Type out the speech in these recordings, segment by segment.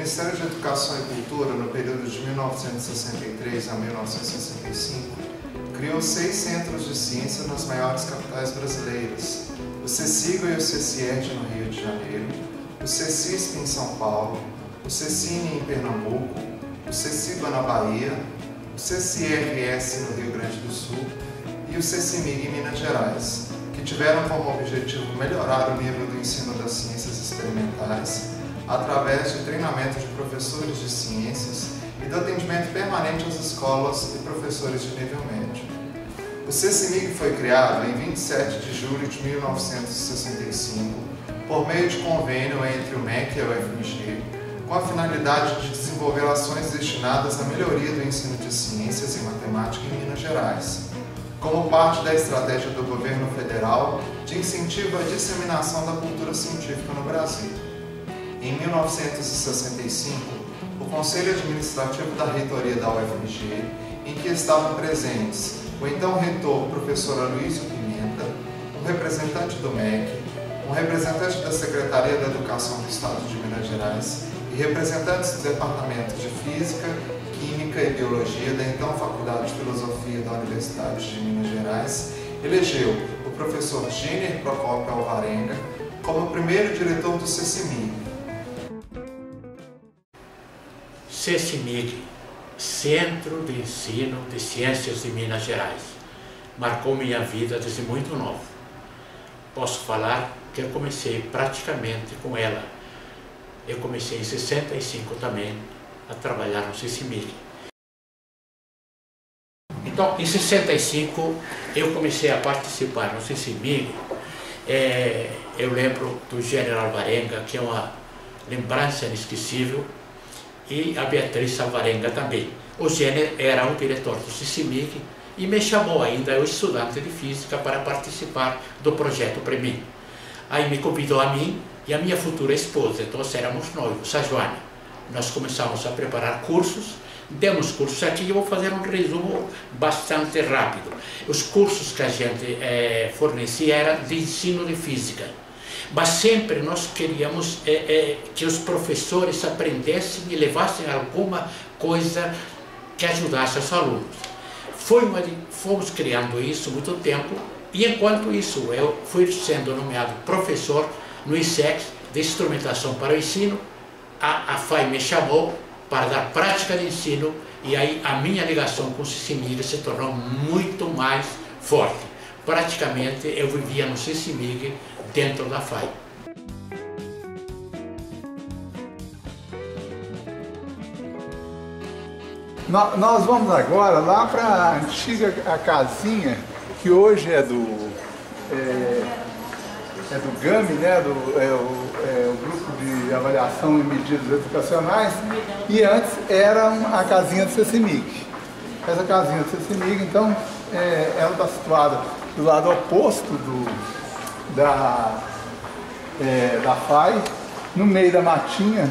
Ministério de Educação e Cultura, no período de 1963 a 1965, criou 6 centros de ciência nas maiores capitais brasileiras: o CECIGA e o CECIERD no Rio de Janeiro, o CECISP em São Paulo, o CECINE em Pernambuco, o CECIBA na Bahia, o CECIRS no Rio Grande do Sul e o CECIMIG em Minas Gerais, que tiveram como objetivo melhorar o nível do ensino das ciências experimentais através de treinamento de professores de ciências e do atendimento permanente às escolas e professores de nível médio. O CECIMIG foi criado em 27 de julho de 1965 por meio de convênio entre o MEC e a UFMG, com a finalidade de desenvolver ações destinadas à melhoria do ensino de ciências e matemática em Minas Gerais, como parte da estratégia do governo federal de incentivo à disseminação da cultura científica no Brasil. Em 1965, o Conselho Administrativo da Reitoria da UFMG, em que estavam presentes o então reitor professor Aloysio Pimenta, um representante do MEC, um representante da Secretaria da Educação do Estado de Minas Gerais e representantes dos departamentos de Física, Química e Biologia da então Faculdade de Filosofia da Universidade de Minas Gerais, elegeu o professor Gêner Procópio Alvarenga como primeiro diretor do CECIMIG. CECIMIG, Centro de Ensino de Ciências de Minas Gerais, marcou minha vida desde muito novo. Posso falar que eu comecei praticamente com ela. Eu comecei em 65 também a trabalhar no CECIMIG. Então, em 65, eu comecei a participar no CECIMIG. Eu lembro do General Alvarenga, que é uma lembrança inesquecível, e a Beatriz Alvarenga também. O Gêner era o diretor do CECIMIG e me chamou ainda, eu estudante de Física, para participar do projeto para mim. Aí me convidou a mim e a minha futura esposa, então nós éramos noivos, a Joana. Nós começamos a preparar cursos, demos cursos aqui, eu vou fazer um resumo bastante rápido. Os cursos que a gente fornecia eram de ensino de Física, mas sempre nós queríamos que os professores aprendessem e levassem alguma coisa que ajudasse os alunos. Fomos criando isso muito tempo, e enquanto isso eu fui sendo nomeado professor no ISEC de Instrumentação para o Ensino. A FAI me chamou para dar prática de ensino, e aí a minha ligação com o CECIMIG se tornou muito mais forte. Praticamente eu vivia no CECIMIG dentro da FAI. Nós vamos agora lá para a antiga casinha, que hoje é do GAME, né? O Grupo de Avaliação e Medidas Educacionais, e antes era a casinha do CECIMIG. Essa casinha do CECIMIG, então, ela está situada do lado oposto da FAI, no meio da matinha,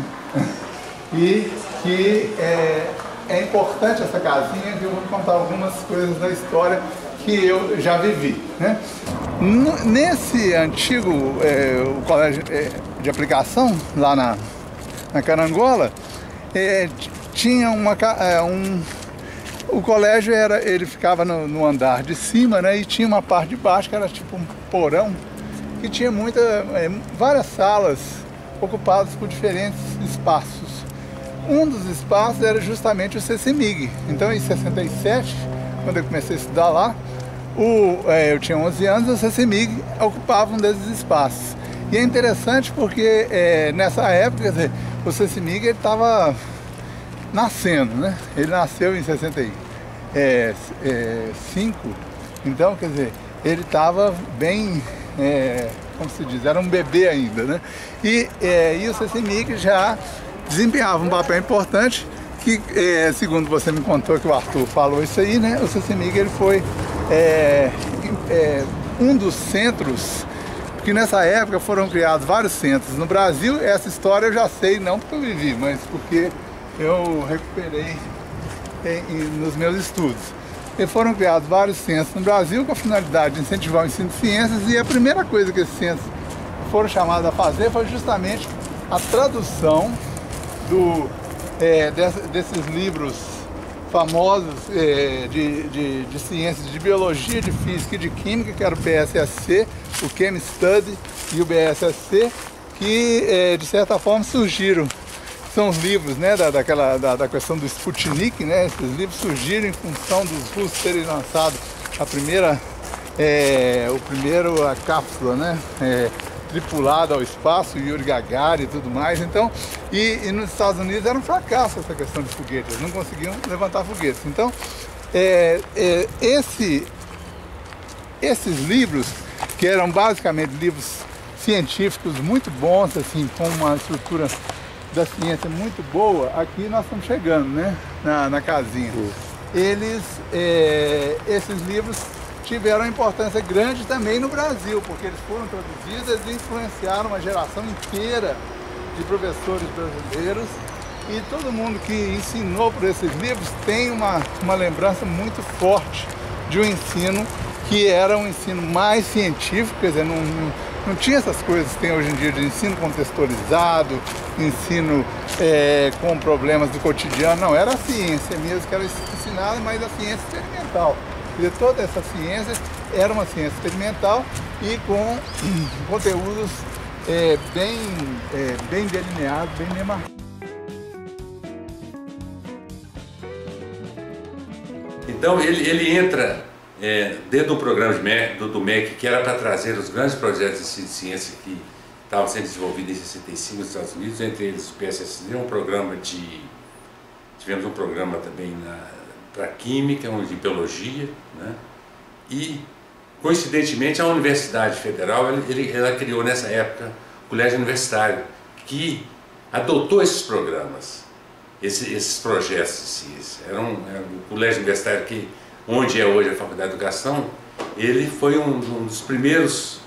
e que é importante essa casinha, que eu vou contar algumas coisas da história que eu já vivi, né? Nesse antigo o colégio de aplicação, lá na Carangola, tinha o colégio ele ficava no andar de cima, né? E tinha uma parte de baixo que era tipo um porão, que tinha várias salas ocupadas por diferentes espaços. Um dos espaços era justamente o CECIMIG. Então, em 67, quando eu comecei a estudar lá, eu tinha 11 anos, o CECIMIG ocupava um desses espaços. E é interessante porque nessa época, quer dizer, o CECIMIG estava nascendo, né? Ele nasceu em 65, então, quer dizer, ele estava bem, como se diz, era um bebê ainda, né? E o CECIMIG já desempenhava um papel importante, que, segundo você me contou, que o Arthur falou isso aí, né? O CECIMIG ele foi um dos centros, porque nessa época foram criados vários centros. No Brasil, essa história eu já sei, não porque eu vivi, mas porque eu recuperei nos meus estudos. E foram criados vários centros no Brasil com a finalidade de incentivar o ensino de ciências, e a primeira coisa que esses centros foram chamados a fazer foi justamente a tradução desses livros famosos de ciências, de biologia, de física e de química, que era o BSSC, o Chem Study e o BSSC, que de certa forma surgiram. São os livros, né, da questão do Sputnik, né? Esses livros surgiram em função dos russos terem lançado a cápsula, né, tripulada ao espaço, Yuri Gagarin e tudo mais. Então, e nos Estados Unidos era um fracasso essa questão de foguetes, eles não conseguiam levantar foguetes. Então, esses livros, que eram basicamente livros científicos muito bons, assim, com uma estrutura da ciência muito boa, aqui nós estamos chegando, né, na casinha. Esses livros tiveram uma importância grande também no Brasil, porque eles foram traduzidos e influenciaram uma geração inteira de professores brasileiros, e todo mundo que ensinou por esses livros tem uma lembrança muito forte de um ensino que era um ensino mais científico, quer dizer, não tinha essas coisas que tem hoje em dia de ensino contextualizado, ensino com problemas do cotidiano. Não, era a ciência mesmo que era ensinada, mas a ciência experimental. Quer dizer, toda essa ciência era uma ciência experimental e com conteúdos bem delineados, bem demarcados. Então ele entra dentro do programa do MEC, que era para trazer os grandes projetos de ciência que estavam sendo desenvolvidos em 65 nos Estados Unidos, entre eles o PSSD, tivemos um programa também para Química, de Biologia, né? E, coincidentemente, a Universidade Federal, ela criou nessa época o Colégio Universitário, que adotou esses programas, esses projetos de ciência. Era o Colégio Universitário que, onde é hoje a Faculdade de Educação, ele foi um dos primeiros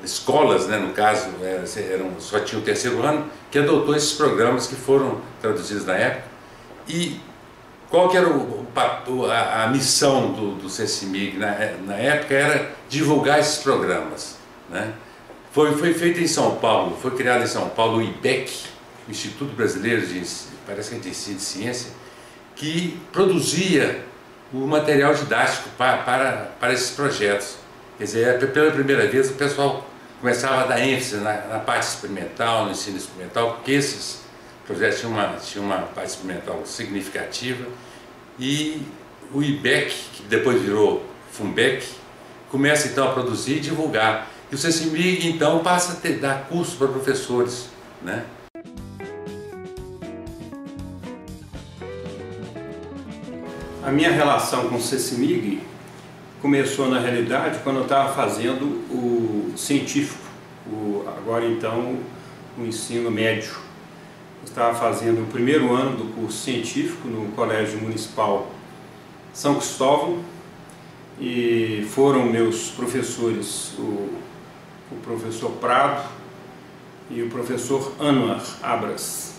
escolas, né, no caso, só tinha o terceiro ano, que adotou esses programas que foram traduzidos na época. E qual que era a missão do CECIMIG na época? Era divulgar esses programas, né? Foi feito em São Paulo, foi criado em São Paulo o IBEC, o Instituto Brasileiro de Ciência, que produzia o material didático para esses projetos. Quer dizer, pela primeira vez o pessoal começava a dar ênfase na parte experimental, no ensino experimental, porque esses projetos tinham uma parte experimental significativa, e o IBEC, que depois virou FUNBEC, começa então a produzir e divulgar. E o CECIMIG então passa a dar curso para professores, né? A minha relação com o CECIMIG começou na realidade quando eu estava fazendo o científico, agora então o ensino médio. Eu estava fazendo o primeiro ano do curso científico no Colégio Municipal São Cristóvão, e foram meus professores o professor Prado e o professor Anwar Abras.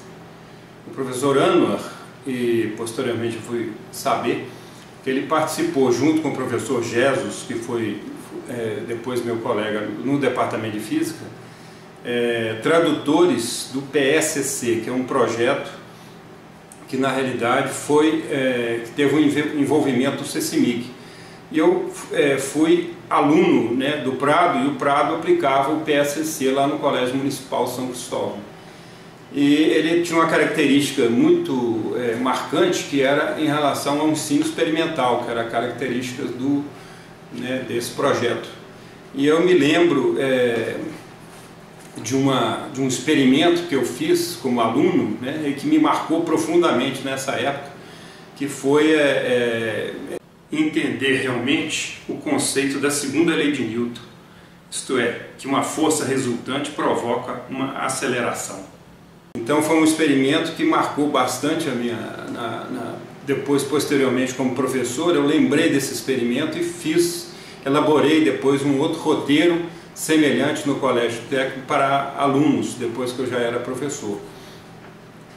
O professor Anwar, e posteriormente eu fui saber que ele participou junto com o professor Jesus, que foi depois meu colega no departamento de física, tradutores do PSCC, que é um projeto que na realidade teve um envolvimento do CECIMIG. E eu fui aluno, né, do Prado, e o Prado aplicava o PSCC lá no Colégio Municipal São Cristóvão. E ele tinha uma característica muito marcante, que era em relação ao ensino experimental, que era a característica desse projeto. E eu me lembro de um experimento que eu fiz como aluno, né, e que me marcou profundamente nessa época, que foi entender realmente o conceito da segunda lei de Newton, isto é, que uma força resultante provoca uma aceleração. Então foi um experimento que marcou bastante a minha, depois, posteriormente, como professor, eu lembrei desse experimento e elaborei depois um outro roteiro semelhante no colégio técnico para alunos, depois que eu já era professor.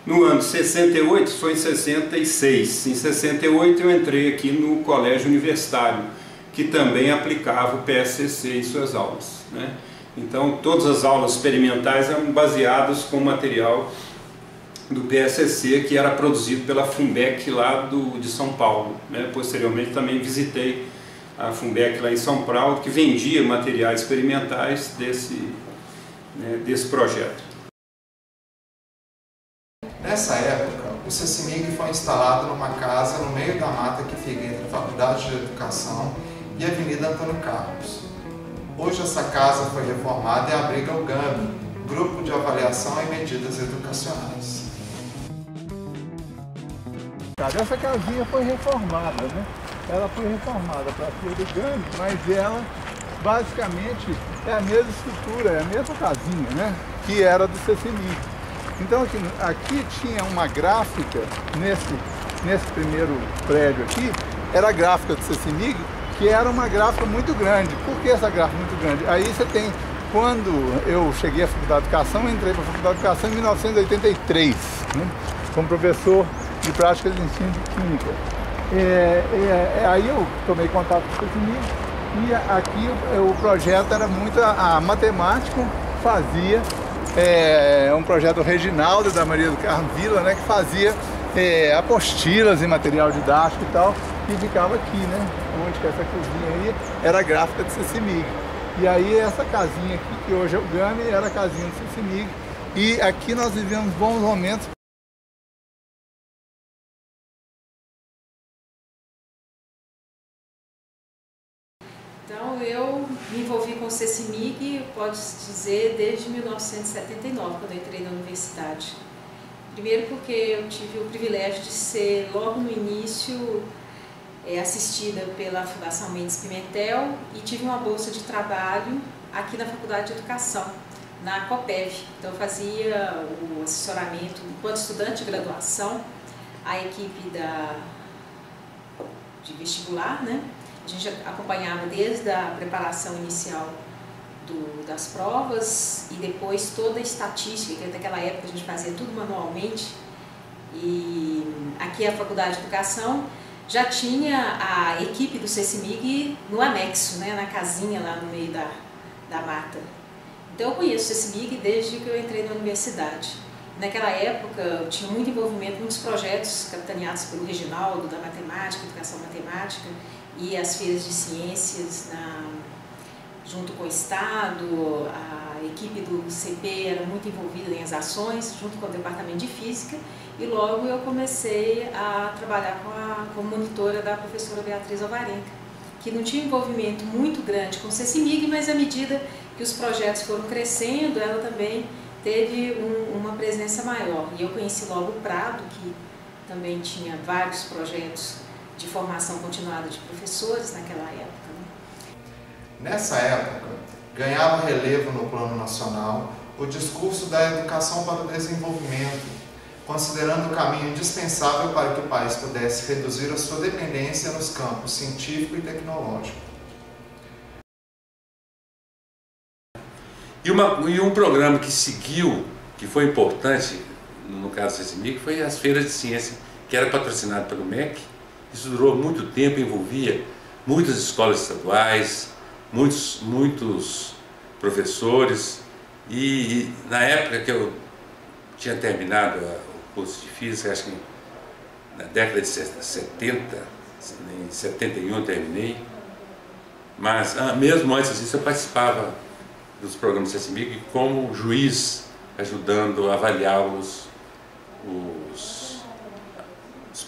No ano de 68, foi em 66. Em 68 eu entrei aqui no colégio universitário, que também aplicava o PSCC em suas aulas, né? Então todas as aulas experimentais eram baseadas com material do PSCC, que era produzido pela Funbec lá de São Paulo, né? Posteriormente também visitei a Funbec lá em São Paulo, que vendia materiais experimentais desse projeto. Nessa época, o CECIMIG foi instalado numa casa no meio da mata que fica entre a Faculdade de Educação e a Avenida Antônio Carlos. Hoje essa casa foi reformada e abriga o GAME, Grupo de Avaliação e Medidas Educacionais. Essa casinha foi reformada, né? Ela foi reformada para ser do GAME, mas ela basicamente é a mesma estrutura, é a mesma casinha, né? Que era do CECIMIG. Então aqui tinha uma gráfica, nesse primeiro prédio aqui, era a gráfica do CECIMIG, que era uma gráfica muito grande. Por que essa gráfica muito grande? Aí você tem, quando eu cheguei à Faculdade de Educação, eu entrei para a Faculdade de Educação em 1983, né? Como professor de práticas de ensino de química. Aí eu tomei contato com o CECIMIG e aqui o projeto era muito a matemática fazia, um projeto Reginaldo da Maria do Carmo Vila, né, que fazia apostilas em material didático e tal, e ficava aqui, né, onde que essa cozinha aí era a gráfica do CECIMIG. E aí essa casinha aqui, que hoje é o GAME, era a casinha do CECIMIG, e aqui nós vivemos bons momentos. Então, eu me envolvi com o CECIMIG, pode-se dizer, desde 1979, quando eu entrei na universidade. Primeiro porque eu tive o privilégio de ser, logo no início, assistida pela Fundação Mendes Pimentel e tive uma bolsa de trabalho aqui na Faculdade de Educação, na COPEV. Então, eu fazia o assessoramento, enquanto estudante de graduação, a equipe de vestibular, né? A gente acompanhava desde a preparação inicial das provas e depois toda a estatística, que naquela época a gente fazia tudo manualmente. E aqui a Faculdade de Educação já tinha a equipe do CECIMIG no anexo, né, na casinha lá no meio da mata. Então eu conheço o CECIMIG desde que eu entrei na universidade. Naquela época eu tinha muito envolvimento, muitos projetos capitaneados pelo Reginaldo, da matemática, educação matemática, e as feiras de ciências junto com o Estado. A equipe do CP era muito envolvida em ações, junto com o departamento de física, e logo eu comecei a trabalhar como monitora da professora Beatriz Alvarenga, que não tinha envolvimento muito grande com o CECIMIG, mas à medida que os projetos foram crescendo, ela também teve uma presença maior. E eu conheci logo o Prado, que também tinha vários projetos de formação continuada de professores naquela época. Nessa época, ganhava relevo no plano nacional o discurso da educação para o desenvolvimento, considerando o caminho indispensável para que o país pudesse reduzir a sua dependência nos campos científico e tecnológico. E um programa que seguiu, que foi importante, no caso do CECIMIG, foi as feiras de ciência, que era patrocinado pelo MEC. Isso durou muito tempo, envolvia muitas escolas estaduais, muitos professores, e na época que eu tinha terminado o curso de física, acho que na década de 70, em 71 eu terminei, mas mesmo antes disso eu participava dos programas do CECIMIG como juiz, ajudando a avaliar os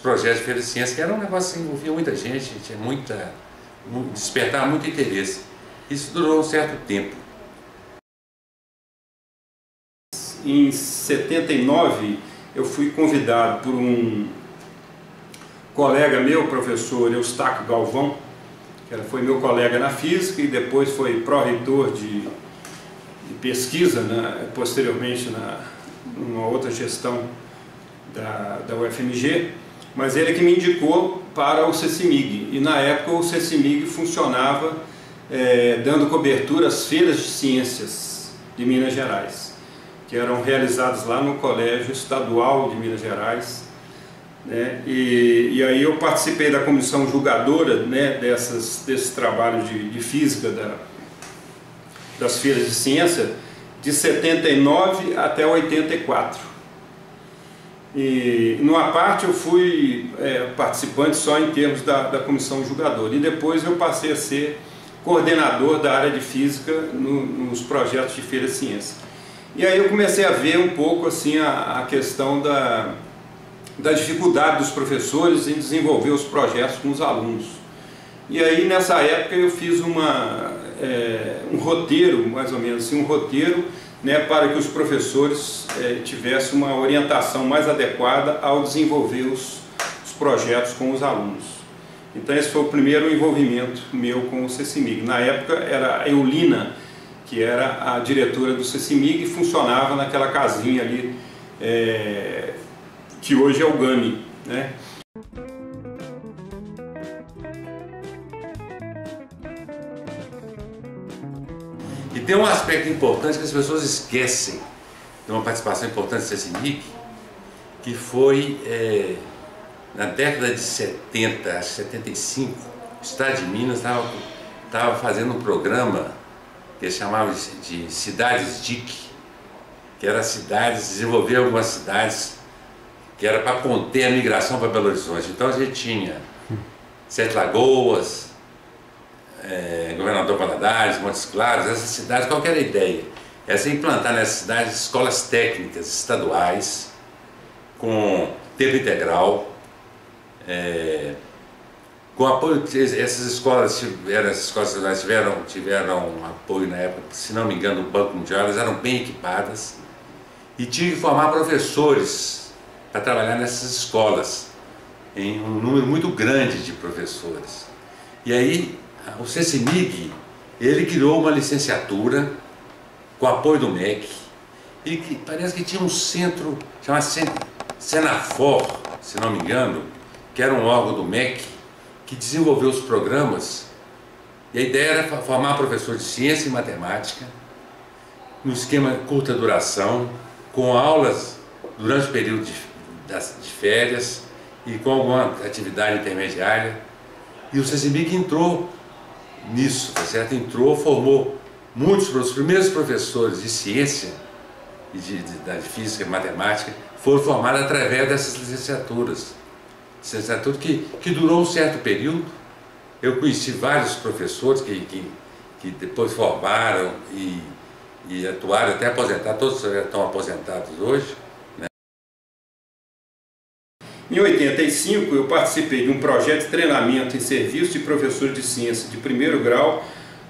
projetos de feira de ciência, que era um negócio que envolvia muita gente, tinha despertava muito interesse. Isso durou um certo tempo. Em 79, eu fui convidado por um colega meu, professor Eustáquio Galvão, que foi meu colega na física e depois foi pró-reitor de pesquisa, posteriormente numa outra gestão da UFMG, mas ele que me indicou para o CECIMIG. E na época o CECIMIG funcionava dando cobertura às feiras de ciências de Minas Gerais, que eram realizadas lá no Colégio Estadual de Minas Gerais, né? E aí eu participei da comissão julgadora, né, desses trabalhos de física das feiras de ciência de 79 até 84. E numa parte eu fui participante só em termos da comissão julgadora, e depois eu passei a ser coordenador da área de física nos projetos de Feira de Ciência. E aí eu comecei a ver um pouco assim a questão da dificuldade dos professores em desenvolver os projetos com os alunos. E aí nessa época eu fiz um roteiro, mais ou menos assim, um roteiro, né, para que os professores tivessem uma orientação mais adequada ao desenvolver os projetos com os alunos. Então esse foi o primeiro envolvimento meu com o CECIMIG. Na época era a Eulina, que era a diretora do CECIMIG, e funcionava naquela casinha ali, que hoje é o GAMI, né? E tem um aspecto importante que as pessoas esquecem, de uma participação importante do CECIMIG, que foi na década de 70, acho que 75, o Estado de Minas estava fazendo um programa que eles chamavam de Cidades DIC, que era desenvolver algumas cidades que era para conter a migração para Belo Horizonte. Então a gente tinha Sete Lagoas, Governador Valadares, Montes Claros, essas cidades. Qual que era a ideia? Era implantar nessas cidades escolas técnicas estaduais com tempo integral, com apoio. Essas escolas estaduais tiveram apoio na época, se não me engano, do Banco Mundial. Elas eram bem equipadas e tinham que formar professores para trabalhar nessas escolas, em um número muito grande de professores. E aí o CECIMIG, ele criou uma licenciatura com apoio do MEC, e que parece que tinha um centro chamado Senafor, se não me engano, que era um órgão do MEC que desenvolveu os programas. E a ideia era formar professores de ciência e matemática no esquema curta duração, com aulas durante o período de férias e com alguma atividade intermediária. E o CECIMIG entrou nisso, tá certo? Entrou, formou muitos, os primeiros professores de ciência e de física e matemática foram formados através dessas licenciaturas. Licenciatura que durou um certo período. Eu conheci vários professores que depois formaram e atuaram até aposentar, todos já estão aposentados hoje. Em 85, eu participei de um projeto de treinamento em serviço de professor de ciência de primeiro grau,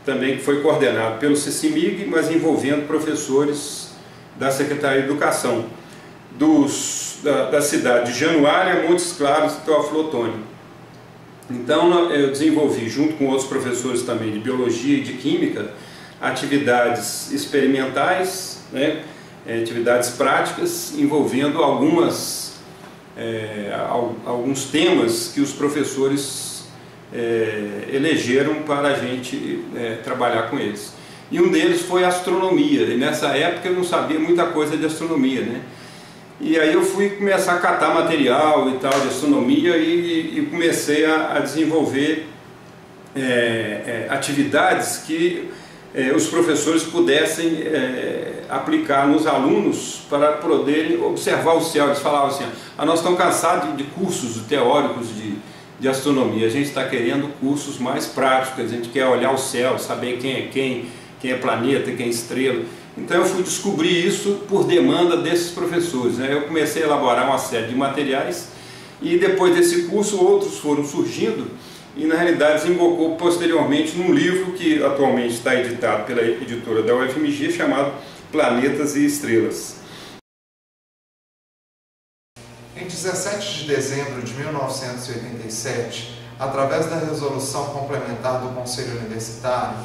também que foi coordenado pelo CECIMIG, mas envolvendo professores da Secretaria de Educação, da cidade de Januária, Montes Claros e Teófilo Otoni. Então eu desenvolvi, junto com outros professores também de Biologia e de Química, atividades experimentais, né, atividades práticas, envolvendo alguns temas que os professores elegeram para a gente trabalhar com eles. E um deles foi a astronomia, e nessa época eu não sabia muita coisa de astronomia, né? E aí eu fui começar a catar material e tal de astronomia e comecei a desenvolver atividades que os professores pudessem aplicar nos alunos para poderem observar o céu. Eles falavam assim: nós estamos cansados de cursos teóricos de astronomia, a gente está querendo cursos mais práticos, a gente quer olhar o céu, saber quem é planeta, quem é estrela. Então eu fui descobrir isso por demanda desses professores, né? Eu comecei a elaborar uma série de materiais e depois desse curso outros foram surgindo e na realidade desembocou posteriormente num livro que atualmente está editado pela editora da UFMG chamado Planetas e Estrelas. Em 17 de dezembro de 1987, através da resolução complementar do Conselho Universitário,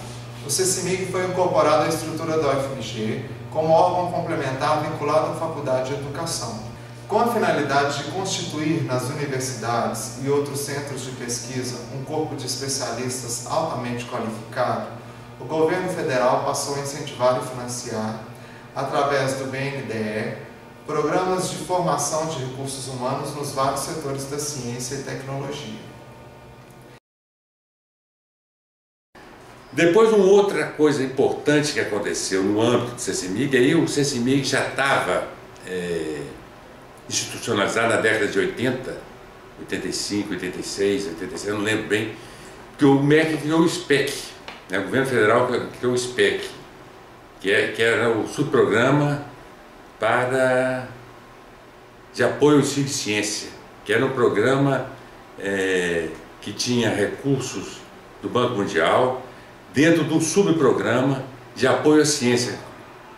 o CECIMIG foi incorporado à estrutura da UFMG como órgão complementar vinculado à Faculdade de Educação, com a finalidade de constituir nas universidades e outros centros de pesquisa um corpo de especialistas altamente qualificado. O governo federal passou a incentivar e financiar, através do BNDE, programas de formação de recursos humanos nos vários setores da ciência e tecnologia. Depois, uma outra coisa importante que aconteceu no âmbito do CECIMIG, aí o CECIMIG já estava institucionalizado na década de 80, 85, 86, 86, eu não lembro bem, porque o MEC criou o SPEC, né? O governo federal criou o SPEC, que era o subprograma de apoio ao ensino de ciência, que era um programa que tinha recursos do Banco Mundial dentro de um subprograma de apoio à ciência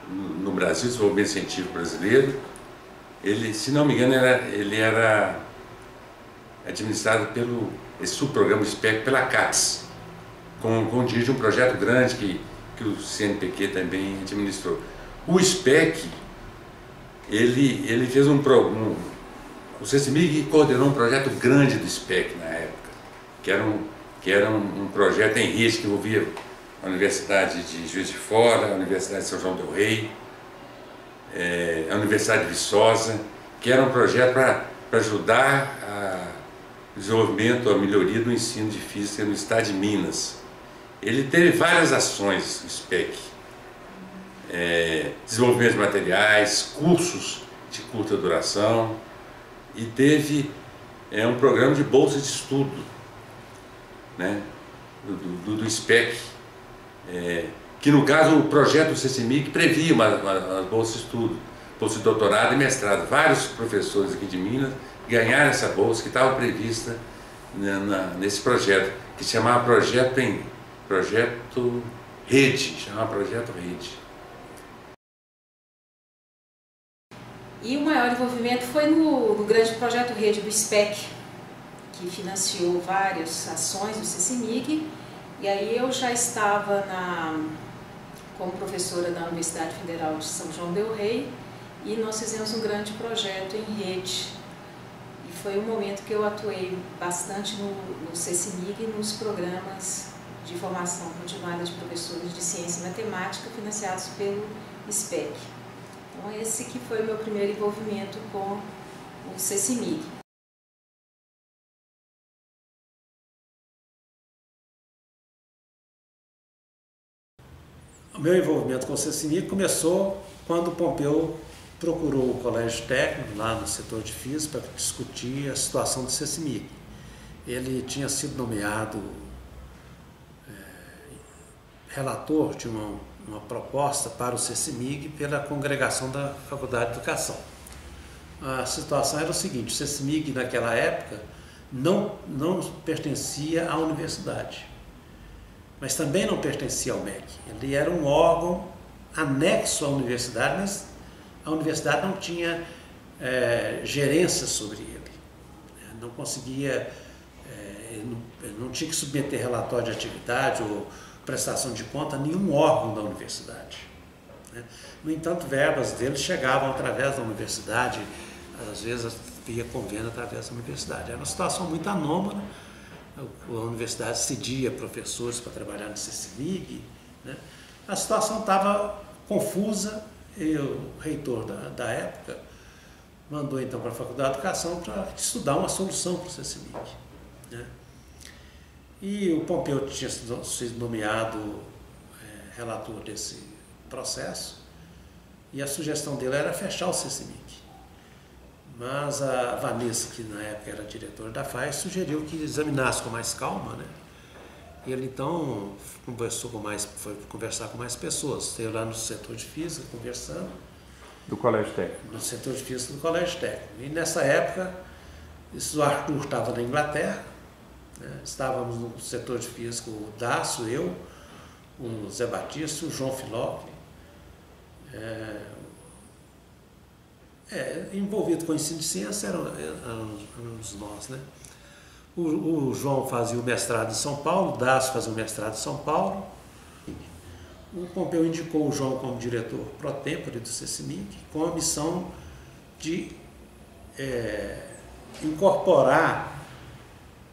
no Brasil, desenvolvimento científico brasileiro. Ele, se não me engano, ele era administrado esse subprograma de SPEC pela CAPES, com dirige um projeto grande que o CNPq também administrou. O SPEC, ele fez o CECIMIG coordenou um projeto grande do SPEC na época, que era um projeto em rede que envolvia a Universidade de Juiz de Fora, a Universidade de São João del Rei, a Universidade de Viçosa, que era um projeto para ajudar o desenvolvimento, a melhoria do ensino de física no estado de Minas. Ele teve várias ações, o SPEC, desenvolvimento de materiais, cursos de curta duração, e teve um programa de bolsa de estudo, né, do SPEC, que no caso o projeto do CECIMIG previa uma bolsa de estudo, bolsa de doutorado e mestrado. Vários professores aqui de Minas ganharam essa bolsa que estava prevista nesse projeto, que se chamava Projeto Rede, E o maior envolvimento foi no grande projeto Rede do SPEC, que financiou várias ações do CECIMIG, e aí eu já estava como professora da Universidade Federal de São João del Rei, e nós fizemos um grande projeto em rede. E foi um momento que eu atuei bastante no CECIMIG e nos programas de formação continuada de professores de ciência e matemática financiados pelo SPEC. Então esse que foi o meu primeiro envolvimento com o CECIMIG. O meu envolvimento com o CECIMIG começou quando o Pompeu procurou o colégio técnico lá no setor de física para discutir a situação do CECIMIG. Ele tinha sido nomeado relator de uma proposta para o CECIMIG pela congregação da Faculdade de Educação. A situação era o seguinte: o CECIMIG naquela época não pertencia à universidade, mas também não pertencia ao MEC. Ele era um órgão anexo à universidade, mas a universidade não tinha gerência sobre ele. Não conseguia, não tinha que submeter relatório de atividade ou prestação de conta a nenhum órgão da universidade. No entanto, verbas dele chegavam através da universidade, às vezes via convênio através da universidade. Era uma situação muito anômala. A universidade cedia professores para trabalhar no CECIMIG, né? A situação estava confusa e o reitor da época mandou então para a Faculdade de Educação para estudar uma solução para o CECIMIG, né? E o Pompeu tinha sido nomeado relator desse processo e a sugestão dele era fechar o CECIMIG. Mas a Vanessa, que na época era diretora da FAES, sugeriu que examinasse com mais calma, né? E ele então foi conversar com mais pessoas. Esteve lá no setor de física conversando. Do Colégio Técnico. No setor de física do Colégio Técnico. E nessa época, o Arthur estava na Inglaterra, né? Estávamos no setor de física, o Dácio, eu, o Zé Batista, o João Filóque, envolvido com o ensino de ciência éramos nós, né? O João fazia o mestrado em São Paulo, o Dácio fazia o mestrado em São Paulo. O Pompeu indicou o João como diretor pro tempore do CECIMIG, com a missão de incorporar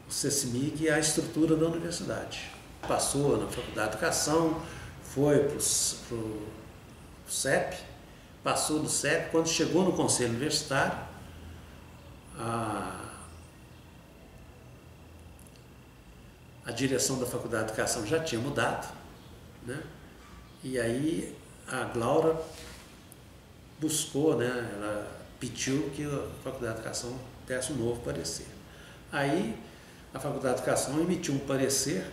o CECIMIG à estrutura da universidade. Passou na Faculdade de Educação, foi para o CEP, passou no CEP. Quando chegou no Conselho Universitário, a direção da Faculdade de Educação já tinha mudado, né? E aí a Glaura buscou, né? Ela pediu que a Faculdade de Educação desse um novo parecer. Aí a Faculdade de Educação emitiu um parecer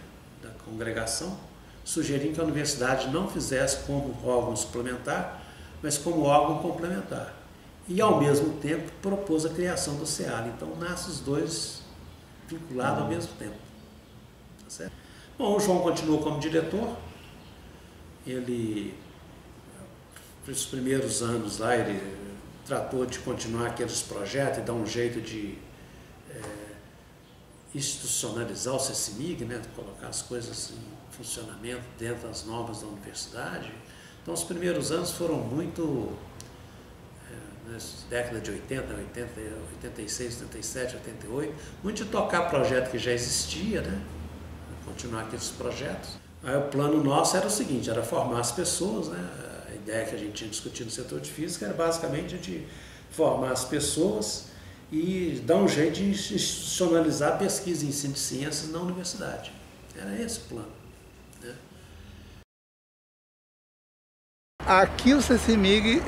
da congregação, sugerindo que a universidade não fizesse como órgão suplementar, mas como órgão complementar. E, ao mesmo tempo, propôs a criação do CEAL. Então, nascem os dois vinculados ao mesmo tempo. Tá certo? Bom, o João continuou como diretor. Ele, nos primeiros anos lá, ele tratou de continuar aqueles projetos e dar um jeito de institucionalizar o CECIMIG, né? Colocar as coisas em funcionamento dentro das normas da universidade. Então, os primeiros anos foram muito, nas décadas de 80, 86, 87, 88, muito de tocar projeto que já existia, né? Continuar aqueles projetos. Aí o plano nosso era o seguinte, era formar as pessoas, né? A ideia que a gente tinha discutido no setor de física era basicamente de formar as pessoas e dar um jeito de institucionalizar a pesquisa e ensino de ciências na universidade. Era esse o plano. Né? Aqui o CECIMIG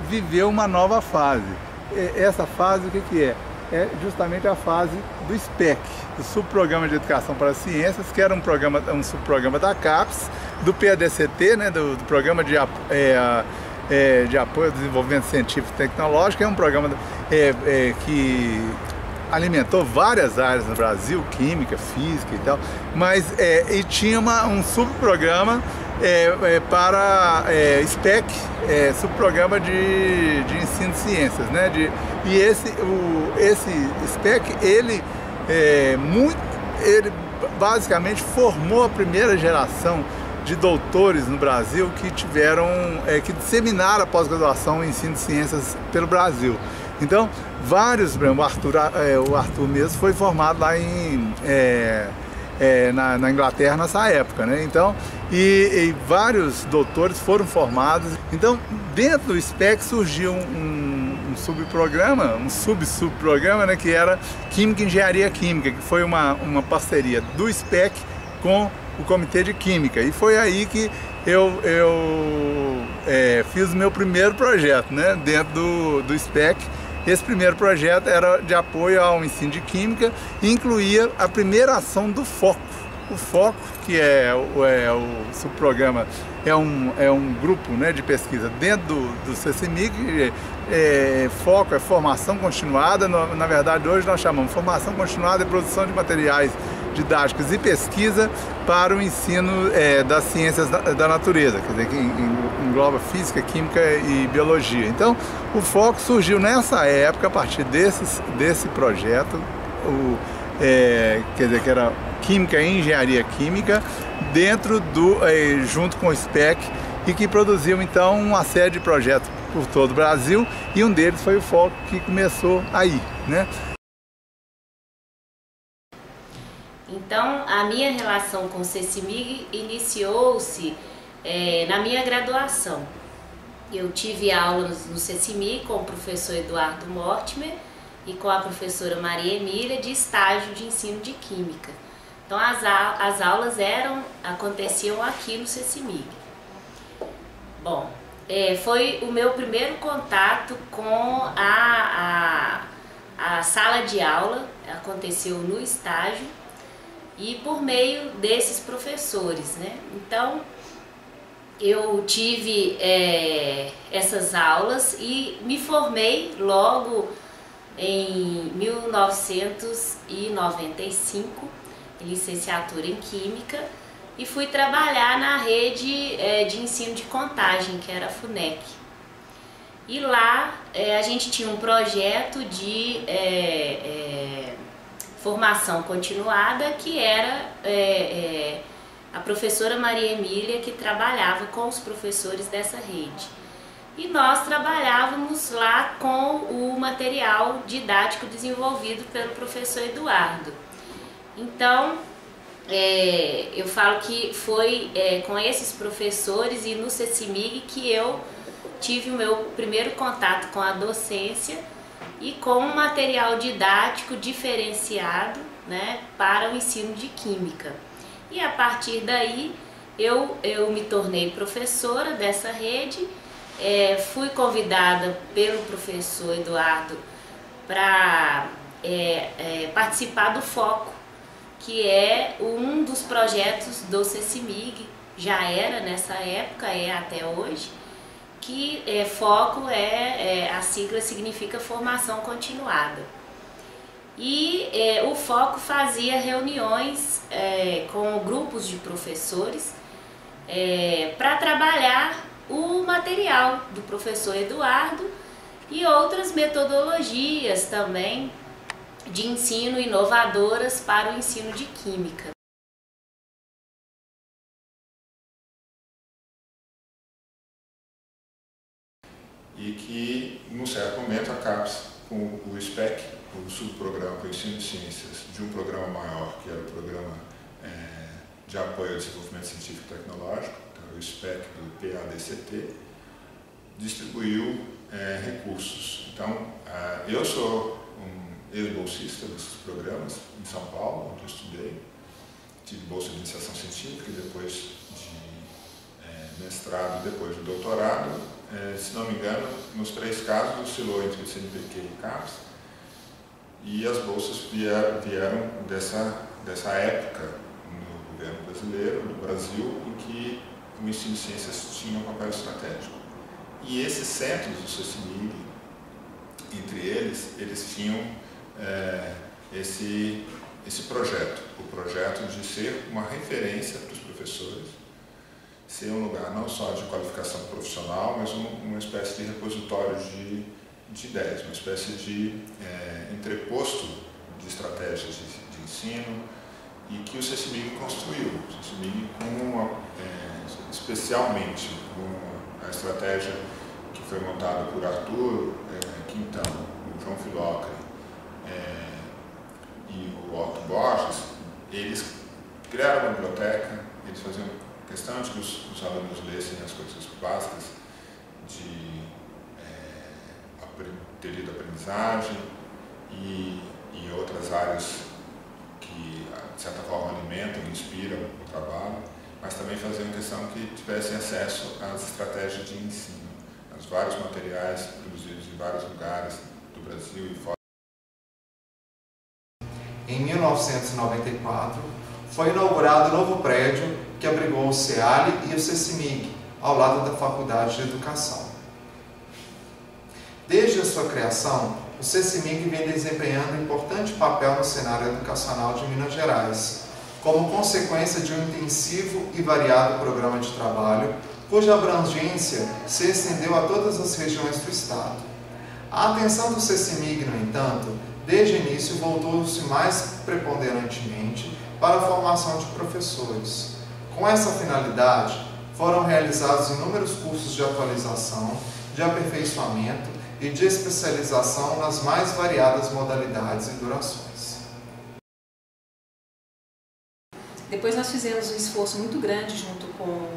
viveu uma nova fase. Essa fase o que é? É justamente a fase do SPEC, do Subprograma de Educação para as Ciências, que era um subprograma da CAPES, do PADCT, né, do Programa de Apoio ao Desenvolvimento Científico e Tecnológico. É um programa que alimentou várias áreas no Brasil, química, física e tal, mas e tinha um subprograma para SPEC, subprograma de ensino de ciências, né? E esse SPEC, ele basicamente formou a primeira geração de doutores no Brasil que que disseminaram a pós-graduação em ensino de ciências pelo Brasil. Então, vários, o Arthur mesmo foi formado lá na Inglaterra nessa época, né? Então, e vários doutores foram formados. Então, dentro do SPEC surgiu um subprograma, um subprograma, né, que era Química e Engenharia Química, que foi uma parceria do SPEC com o Comitê de Química. E foi aí que eu fiz o meu primeiro projeto, né, dentro do SPEC. Esse primeiro projeto era de apoio ao ensino de Química e incluía a primeira ação do FOCO. O FOCO, que é o subprograma, é um grupo, né, de pesquisa dentro do CECIMIG. FOCO é formação continuada, na verdade hoje nós chamamos formação continuada e produção de materiais didáticos e pesquisa para o ensino das ciências da natureza, quer dizer, que engloba física, química e biologia. Então, o FOCO surgiu nessa época, a partir desse projeto, quer dizer, que era Química e Engenharia Química, junto com o SPEC, e que produziu então uma série de projetos por todo o Brasil, e um deles foi o FOCO, que começou aí, né? Então, a minha relação com o CECIMIG iniciou-se na minha graduação. Eu tive aulas no CECIMIG com o professor Eduardo Mortimer e com a professora Maria Emília de estágio de ensino de Química. Então, as aulas aconteciam aqui no CECIMIG. Bom, foi o meu primeiro contato com a sala de aula, aconteceu no estágio, e por meio desses professores, né? Então, eu tive essas aulas e me formei logo em 1995, em licenciatura em Química, e fui trabalhar na rede de ensino de Contagem, que era a FUNEC. E lá a gente tinha um projeto de formação continuada, que era a professora Maria Emília que trabalhava com os professores dessa rede. E nós trabalhávamos lá com o material didático desenvolvido pelo professor Eduardo. Então, eu falo que foi com esses professores e no CECIMIG que eu tive o meu primeiro contato com a docência e com um material didático diferenciado, né, para o ensino de Química. E a partir daí eu me tornei professora dessa rede, fui convidada pelo professor Eduardo para participar do FOCO, que é um dos projetos do CECIMIG, já era nessa época, é até hoje, que FOCO a sigla significa formação continuada. E o FOCO fazia reuniões com grupos de professores para trabalhar o material do professor Eduardo e outras metodologias também de ensino inovadoras para o ensino de Química. E que, num certo momento, a CAPES, com o SPEC, o subprograma para o ensino de ciências, de um programa maior, que era o programa de apoio ao desenvolvimento científico e tecnológico, então, o SPEC do PADCT, distribuiu recursos. Então, eu sou um ex-bolsista desses programas em São Paulo, onde eu estudei, tive bolsa de iniciação científica e depois de mestrado e depois de doutorado. Se não me engano, nos 3 casos oscilou entre CNPq e CAPES, e as bolsas vieram dessa época no governo brasileiro, no Brasil, em que o ensino de ciências tinha um papel estratégico. E esses centros do CECIMIG, entre eles tinham esse projeto, o projeto de ser uma referência para os professores, ser um lugar não só de qualificação profissional, mas uma espécie de repositório de ideias, uma espécie de entreposto de estratégias de ensino, e que o CECIMIG construiu. O CECIMIG, especialmente com a estratégia que foi montada por Arthur Quintão, o João Filocre e o Otto Borges, eles criaram uma biblioteca, eles faziam questão de que os alunos lessem as coisas básicas de teoria da aprendizagem e outras áreas que, de certa forma, alimentam e inspiram o trabalho, mas também faziam questão que tivessem acesso às estratégias de ensino, aos vários materiais produzidos em vários lugares do Brasil e fora. Em 1994, foi inaugurado o novo prédio que abrigou o CEALI e o CECIMIG, ao lado da Faculdade de Educação. Desde a sua criação, o CECIMIG vem desempenhando importante papel no cenário educacional de Minas Gerais, como consequência de um intensivo e variado programa de trabalho, cuja abrangência se estendeu a todas as regiões do Estado. A atenção do CECIMIG, no entanto, desde o início voltou-se mais preponderantemente para a formação de professores. Com essa finalidade, foram realizados inúmeros cursos de atualização, de aperfeiçoamento e de especialização nas mais variadas modalidades e durações. Depois nós fizemos um esforço muito grande junto com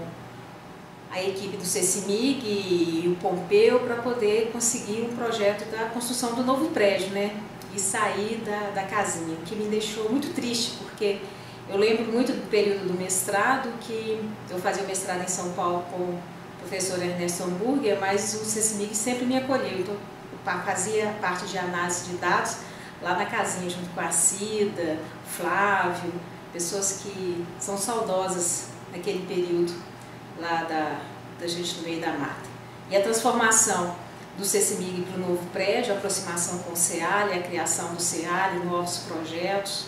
a equipe do CECIMIG e o Pompeu para poder conseguir um projeto da construção do novo prédio, né? E sair da casinha, o que me deixou muito triste, porque eu lembro muito do período do mestrado, que eu fazia o mestrado em São Paulo com o professor Ernesto Hamburger, mas o CECIMIG sempre me acolheu, então eu fazia parte de análise de dados lá na casinha, junto com a Cida, Flávio, pessoas que são saudosas naquele período lá da gente no meio da mata. E a transformação do CECIMIG para o novo prédio, a aproximação com o CEALI, a criação do CEALI, novos projetos.